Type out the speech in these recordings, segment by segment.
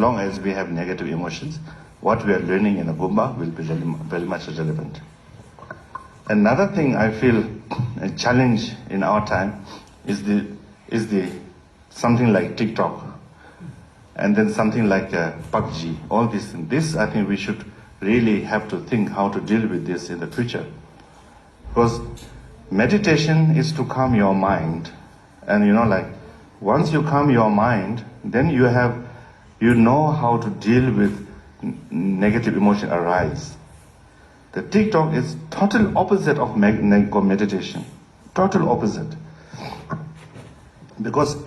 long as we have negative emotions, what we are learning in a Gumba will be very much relevant. Another thing I feel a challenge in our time is the something like TikTok, and then something like PUBG. All these things. This I think we should really have to think how to deal with this in the future, because meditation is to calm your mind, and once you calm your mind, then you know how to deal with negative emotion arise. The TikTok is total opposite of meditation. Total opposite. Because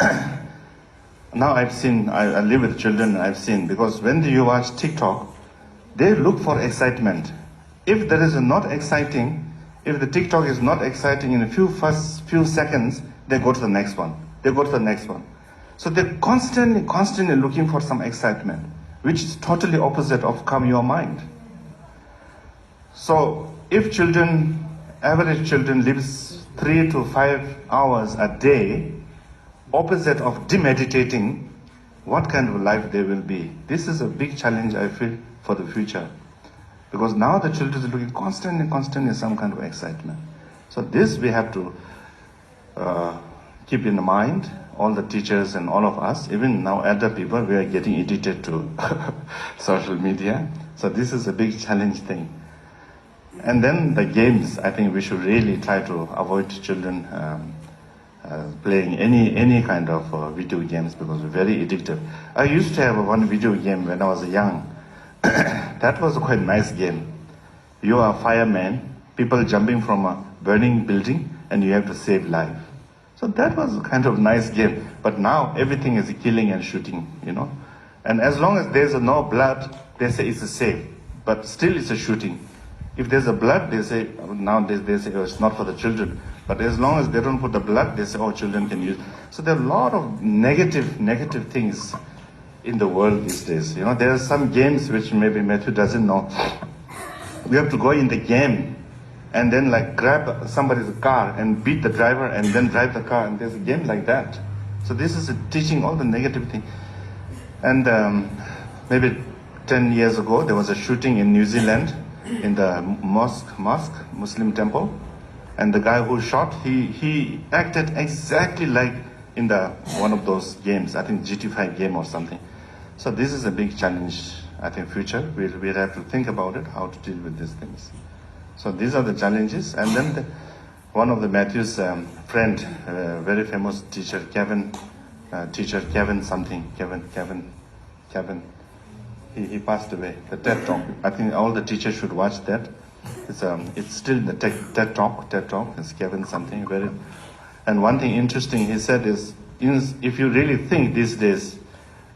now I've seen, I live with children, and I've seen, because when you watch TikTok, they look for excitement. If there is not exciting, if the TikTok is not exciting in a few seconds, they go to the next one. They go to the next one. So they're constantly looking for some excitement, which is totally opposite of calm your mind. So if average children lives 3 to 5 hours a day, opposite of demeditating, what kind of life they will be? This is a big challenge I feel for the future. Because now the children are looking constantly some kind of excitement. So this we have to keep in mind, all the teachers and all of us, even now elder people, we are getting addicted to social media. So this is a big challenge thing. And then the games, I think we should really try to avoid children playing any kind of video games, because we're very addictive. I used to have one video game when I was young. That was a quite nice game. You are a fireman, people jumping from a burning building, and you have to save life. So that was a kind of nice game. But now everything is killing and shooting, And as long as there's no blood, they say it's safe. But still it's a shooting. If there's a blood, they say, nowadays they say, it's not for the children. But as long as they don't put the blood, they say, children can use. So there are a lot of negative things in the world these days. There are some games which maybe Matthew doesn't know. We have to go in the game and then grab somebody's car and beat the driver and then drive the car, and there's a game like that. So this is teaching all the negative thing. And maybe 10 years ago, there was a shooting in New Zealand in the mosque, Muslim temple. And the guy who shot, he acted exactly like in one of those games, I think GT5 game or something. So this is a big challenge, I think, future. We'll have to think about it, how to deal with these things. So these are the challenges. And then one of the Matthew's friend, very famous teacher, Kevin something, he passed away. The TED Talk. I think all the teachers should watch that. It's still in the TED Talk. It's Kevin something. And one thing interesting he said is, if you really think these days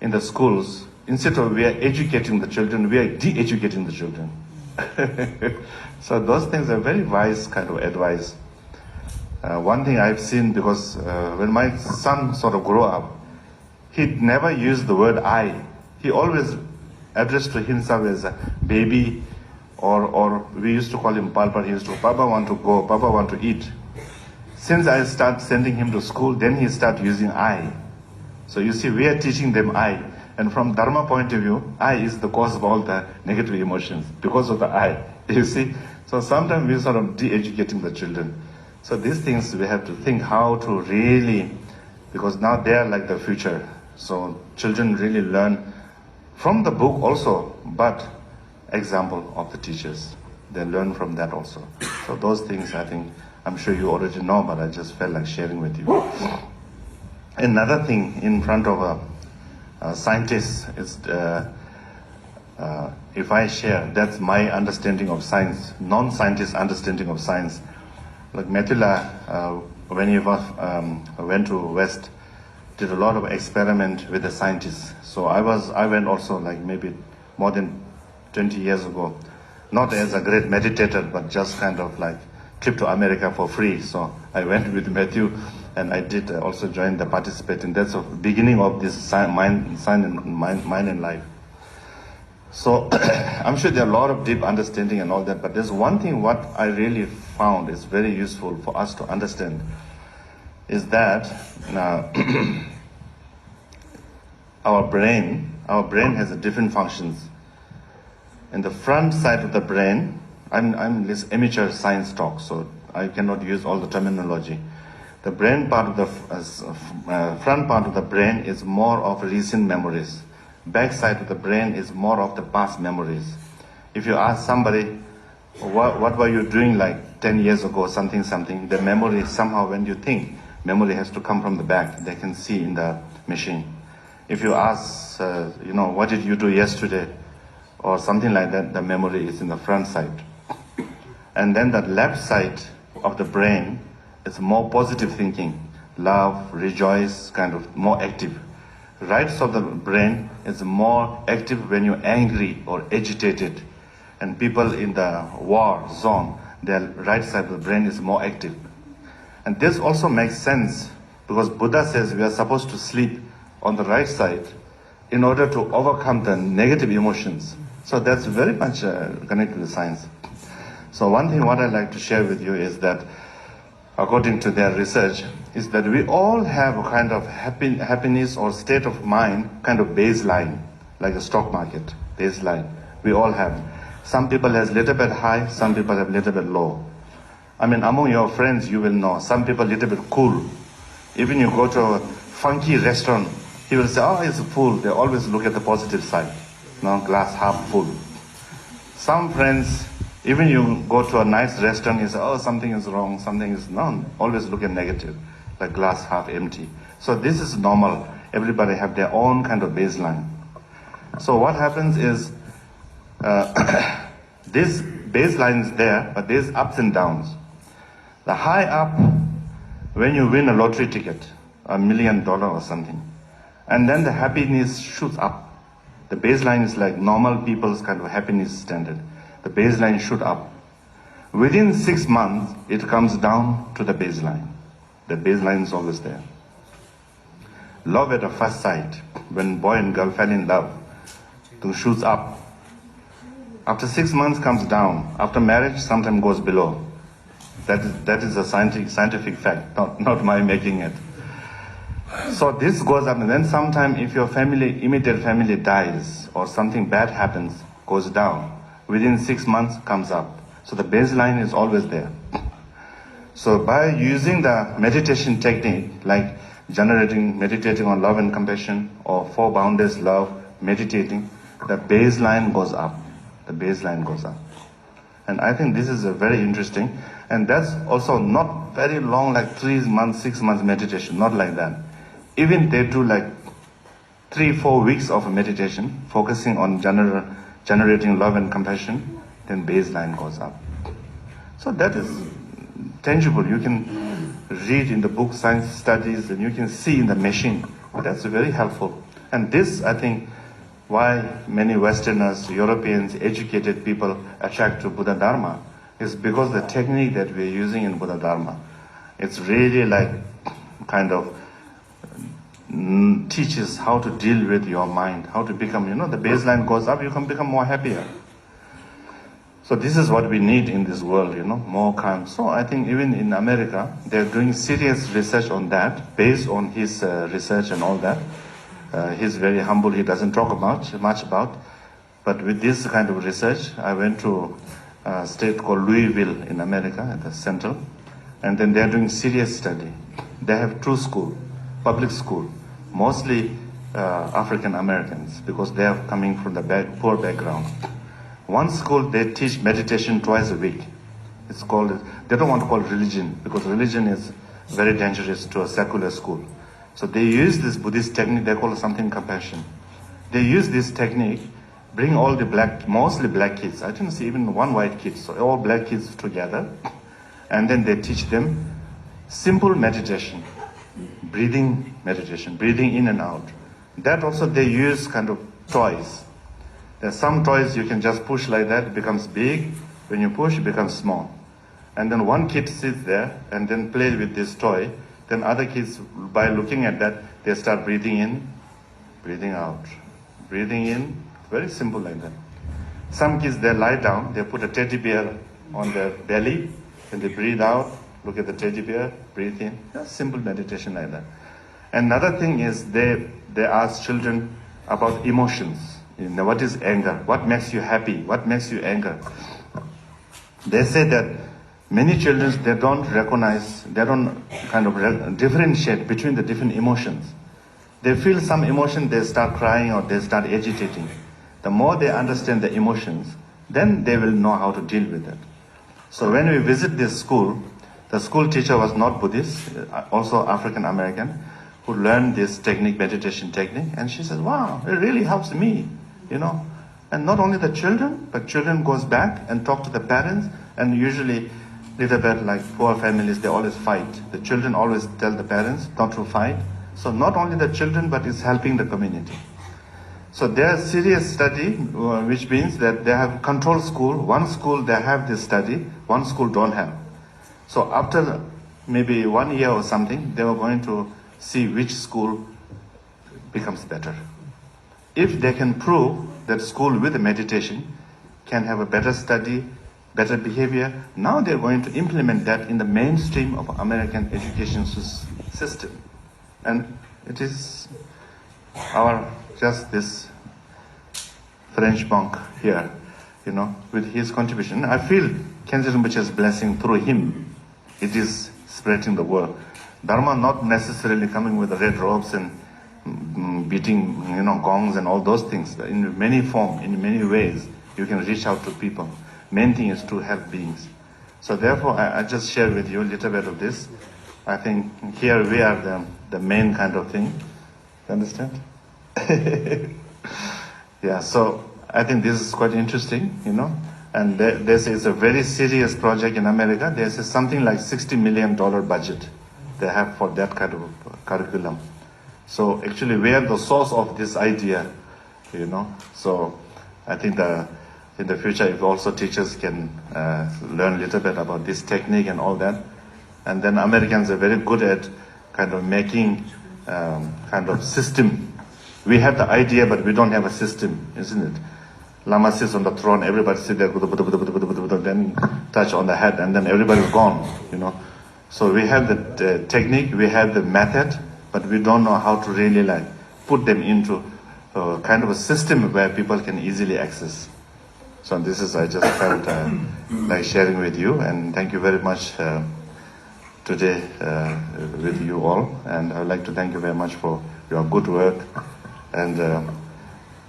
in the schools, instead of we are educating the children, we are de-educating the children. So those things are very wise kind of advice. One thing I've seen, because when my son sort of grew up, he never used the word I. He always addressed to himself as a baby, or we used to call him Palpa. He used to, Papa want to go, Papa want to eat. Since I start sending him to school, then he start using I. So you see, we are teaching them I. And from Dharma point of view, I is the cause of all the negative emotions, because of the I. You see? So sometimes we're sort of de-educating the children. So these things we have to think how to really, because now they are like the future. So children really learn from the book also, but example of the teachers. They learn from that also. So those things I think, I'm sure you already know, but I just felt like sharing with you. Another thing in front of a scientist is, if I share, that's my understanding of science, non-scientist understanding of science. Like Metula, when he went to West, did a lot of experiment with the scientists. So I went also maybe more than 20 years ago, not as a great meditator, but just kind of trip to America for free. So I went with Matthew, and I did also join the participating. That's the beginning of this mind and life. So I'm sure there are a lot of deep understanding and all that, but there's one thing what I really found is very useful for us to understand, is that our brain our brain has different functions. In the front side of the brain, I'm this amateur science talk, so I cannot use all the terminology. The brain part of the front part of the brain is more of recent memories. Back side of the brain is more of the past memories. If you ask somebody, what were you doing like 10 years ago, something, the memory somehow, when you think, memory has to come from the back. They can see in the machine. If you ask, what did you do yesterday, or something like that, the memory is in the front side. And then the left side of the brain is more positive thinking, love, rejoice, kind of more active. Right side of the brain is more active when you're angry or agitated. And people in the war zone, their right side of the brain is more active. And this also makes sense because Buddha says we are supposed to sleep on the right side in order to overcome the negative emotions. So that's very much connected to science. So one thing what I'd like to share with you is that according to their research, is that we all have a kind of happiness or state of mind, kind of baseline, like a stock market, baseline. We all have. Some people has little bit high, some people have little bit low. I mean, among your friends, you will know, some people little bit cool. Even you go to a funky restaurant, he will say, oh, it's full. They always look at the positive side, glass half full. Some friends, even you go to a nice restaurant, you say, oh, something is wrong, something is wrong. Always look at negative, like glass half empty. So this is normal. Everybody have their own kind of baseline. So what happens is, this baseline is there, but there's ups and downs. The high up, when you win a lottery ticket, $1 million or something, and then the happiness shoots up. The baseline is like normal people's kind of happiness standard. The baseline shoot up. Within 6 months, it comes down to the baseline. The baseline is always there. Love at the first sight, when boy and girl fell in love, it shoots up. After 6 months comes down. After marriage, sometimes goes below. That is a scientific fact, not my making it. So this goes up, and then sometime if your immediate family dies or something bad happens, goes down. Within 6 months comes up. So the baseline is always there. So by using the meditation technique, like meditating on love and compassion, or 4 boundaries love, meditating, the baseline goes up. The baseline goes up. And I think this is a very interesting, and that's also not very long, like 3 months, 6 months meditation, not like that. Even they do like 3-4 weeks of meditation, focusing on generating love and compassion, then baseline goes up. So that is tangible. You can read in the book Science Studies, and you can see in the machine. That's very helpful. And this, I think, why many Westerners, Europeans, educated people attract to Buddha Dharma is because the technique that we're using in Buddha Dharma, it's really like kind of teaches how to deal with your mind, how to become, the baseline goes up, you can become more happier. So this is what we need in this world, more calm. So I think even in America, they're doing serious research on that, based on his research and all that. He's very humble, he doesn't talk much about. But with this kind of research, I went to a state called Louisville in America, at the Central. And then they're doing serious study. They have 2 schools, public school, mostly African Americans, because they are coming from the poor background. One school, they teach meditation twice a week. It's called, they don't want to call it religion, because religion is very dangerous to a secular school. So they use this Buddhist technique, they call it something compassion. They use this technique, bring all the mostly black kids. I didn't see even one white kid, so all black kids together. And then they teach them simple meditation, breathing meditation, breathing in and out. That also they use kind of toys. There's some toys you can just push like that, it becomes big. When you push, it becomes small. And then one kid sits there and then plays with this toy. Then other kids, by looking at that, they start breathing in, breathing out. Breathing in, very simple like that. Some kids, they lie down, they put a teddy bear on their belly, and they breathe out, look at the teddy bear, breathe in. Just simple meditation like that. Another thing is they ask children, about emotions. What is anger? What makes you happy? What makes you anger? They say that many children, they don't recognize, they don't kind of differentiate between the different emotions. They feel some emotion, they start crying or they start agitating. The more they understand the emotions, then they will know how to deal with it. So when we visit this school, the school teacher was not Buddhist, also African American, who learned this technique, meditation technique, and she says, wow, it really helps me, And not only the children, but children goes back and talk to the parents, and usually little bit like poor families, they always fight. The children always tell the parents not to fight. So not only the children, but it's helping the community. So there's serious study, which means that they have control school. One school they have this study, one school don't have. So after maybe 1 year or something, they were going to see which school becomes better. If they can prove that school with meditation can have a better study, better behavior, now they're going to implement that in the mainstream of American education system. And it is just this French monk here, with his contribution. I feel Khyentse Rinpoche's blessing through him. It is spreading the word. Dharma not necessarily coming with the red robes and beating, gongs and all those things. In many forms, in many ways, you can reach out to people. Main thing is to help beings. So therefore, I just share with you a little bit of this. I think here we are the main kind of thing. You understand? Yeah, so I think this is quite interesting, And they say it's a very serious project in America. There's something like $60 million budget they have for that kind of curriculum. So actually we are the source of this idea, So I think in the future, if also teachers can learn a little bit about this technique and all that. And then Americans are very good at kind of making kind of system. We have the idea, but we don't have a system, isn't it? Lama sits on the throne, everybody sit there, then touch on the head, and then everybody's gone, So we have the technique, we have the method, but we don't know how to really put them into kind of a system where people can easily access. So this is, I just felt like sharing with you, and thank you very much today with you all. And I would like to thank you very much for your good work. And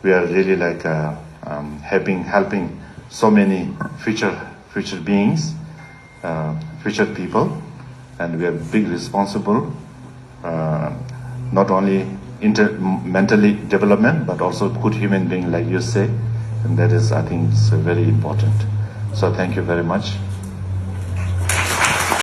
we are really helping so many future beings, future people, and we are big responsible, not only mentally development, but also good human being, like you say. And that is, I think, it's very important. So thank you very much.